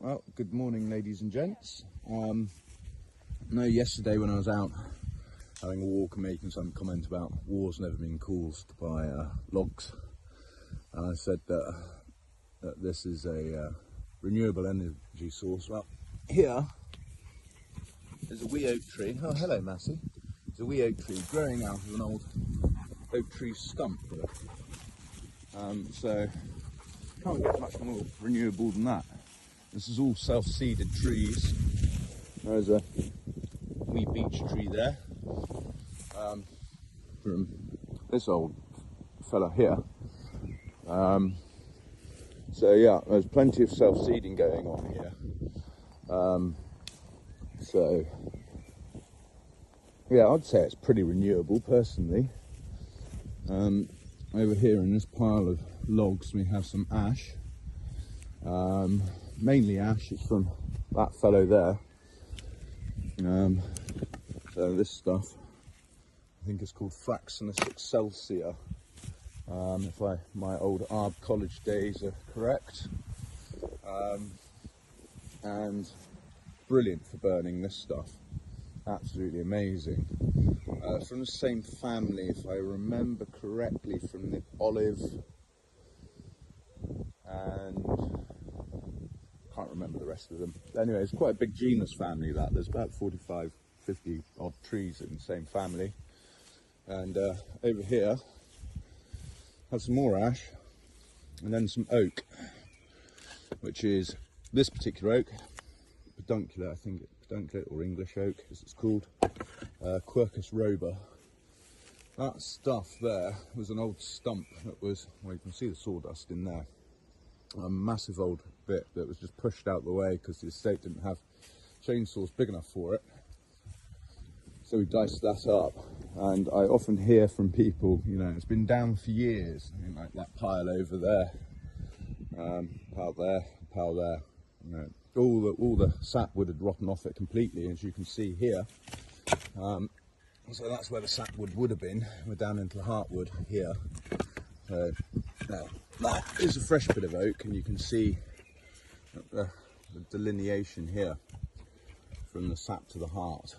Well, good morning, ladies and gents. No, yesterday when I was out having a walk and making some comment about wars never being caused by logs, I said that this is a renewable energy source. Well, here there's a wee oak tree. Oh, hello, Massey. There's a wee oak tree growing out of an old oak tree stump. So can't get much more renewable than that. This is all self-seeded trees. There's a wee beech tree there from this old fella here. So yeah, there's plenty of self-seeding going on here. So yeah, I'd say it's pretty renewable personally. Over here in this pile of logs we have some ash. Mainly ash. It's from that fellow there. So this stuff, I think it's called Fraxinus excelsior, if my old Arb college days are correct. And brilliant for burning this stuff. Absolutely amazing. From the same family, if I remember correctly, from the olive and can't remember the rest of them. Anyway, it's quite a big genus family that. There's about 45, 50 odd trees in the same family. And over here, have some more ash and then some oak, which is this particular oak, pedunculate, I think, pedunculate or English oak as it's called, Quercus robur. That stuff there was an old stump that was, well, you can see the sawdust in there. A massive old bit that was just pushed out the way because the estate didn't have chainsaws big enough for it. So we diced that up, and I often hear from people, you know, it's been down for years, I mean, like that pile over there, pile there, you know, all the sapwood had rotten off it completely, as you can see here. So that's where the sapwood would have been. We're down into the heartwood here. So now that is a fresh bit of oak, and you can see the delineation here from the sap to the heart.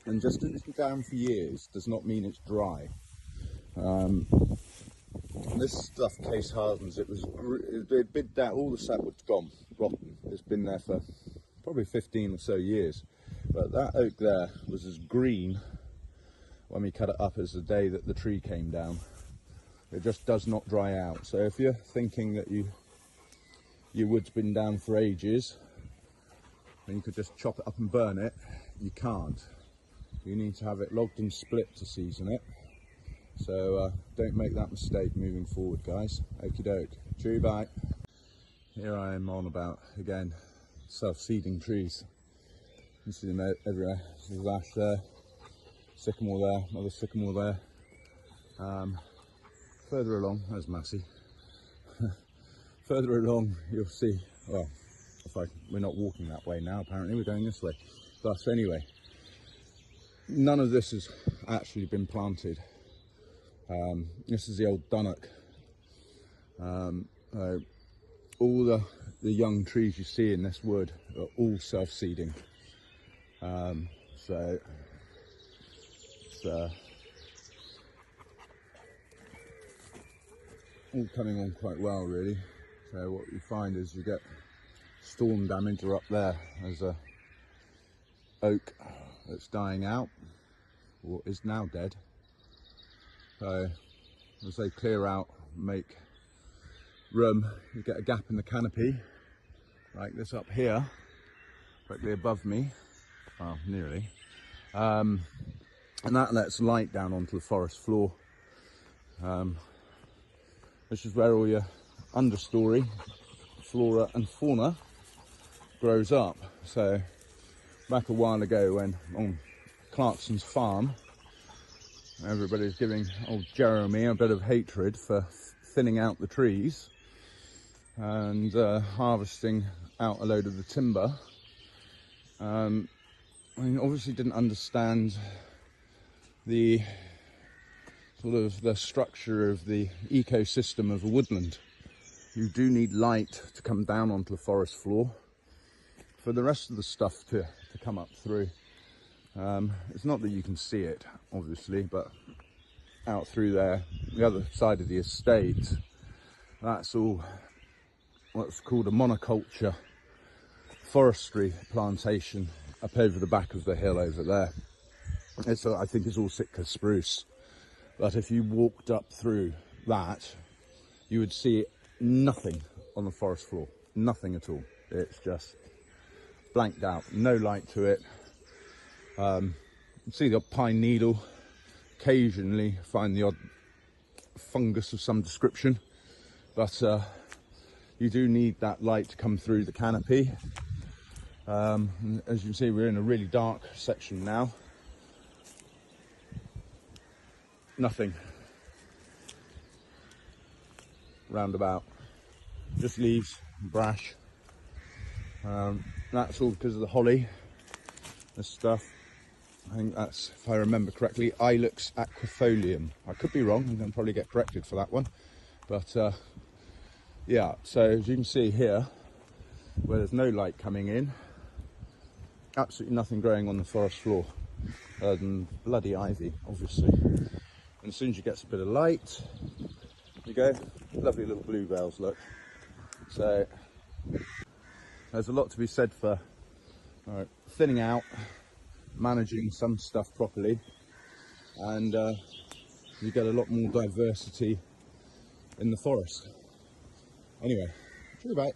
And just because it's been down for years does not mean it's dry. This stuff case hardens. It'd been down, all the sapwood's gone, rotten. It's been there for probably 15 or so years. But that oak there was as green when we cut it up as the day that the tree came down. It just does not dry out. So if you're thinking that your wood's been down for ages and you could just chop it up and burn it, you can't. You need to have it logged and split to season it. So don't make that mistake moving forward, guys. Okie doke. Chew, bye. Here I am on about, again, self-seeding trees. You see them everywhere. There's ash there, sycamore there, another sycamore there. Further along, there's Massey. Further along, you'll see, well, we're not walking that way now, apparently, we're going this way. But anyway, none of this has actually been planted. This is the old dunnock. All the young trees you see in this wood are all self-seeding. So it's all coming on quite well, really. So what you find is you get storm damage up there. There's a oak that's dying out, or is now dead. So as they clear out, make room, you get a gap in the canopy, like this up here, directly above me, well, nearly, and that lets light down onto the forest floor. This is where all your understory flora and fauna grows up. So back a while ago, when on Clarkson's farm, everybody's giving old Jeremy a bit of hatred for thinning out the trees and harvesting out a load of the timber. I mean, obviously didn't understand the sort of the structure of the ecosystem of a woodland. you do need light to come down onto the forest floor for the rest of the stuff to come up through. It's not that you can see it, obviously, but out through there, the other side of the estate, that's all what's called a monoculture forestry plantation up over the back of the hill over there. It's, I think it's all Sitka spruce. But if you walked up through that, you would see nothing on the forest floor, nothing at all. It's just blanked out, no light to it. You see the odd pine needle, occasionally find the odd fungus of some description, but you do need that light to come through the canopy. As you can see, we're in a really dark section now. Nothing roundabout, just leaves and brash. That's all because of the holly, this stuff. I think that's, if I remember correctly, Ilex aquifolium. I could be wrong, I'm going to probably get corrected for that one. But yeah, so as you can see here, where there's no light coming in, absolutely nothing growing on the forest floor, other than bloody ivy, obviously. And as soon as you get a bit of light, you go, lovely little bluebells, look. So there's a lot to be said for thinning out, managing some stuff properly, and you get a lot more diversity in the forest. Anyway, cheerio, bye.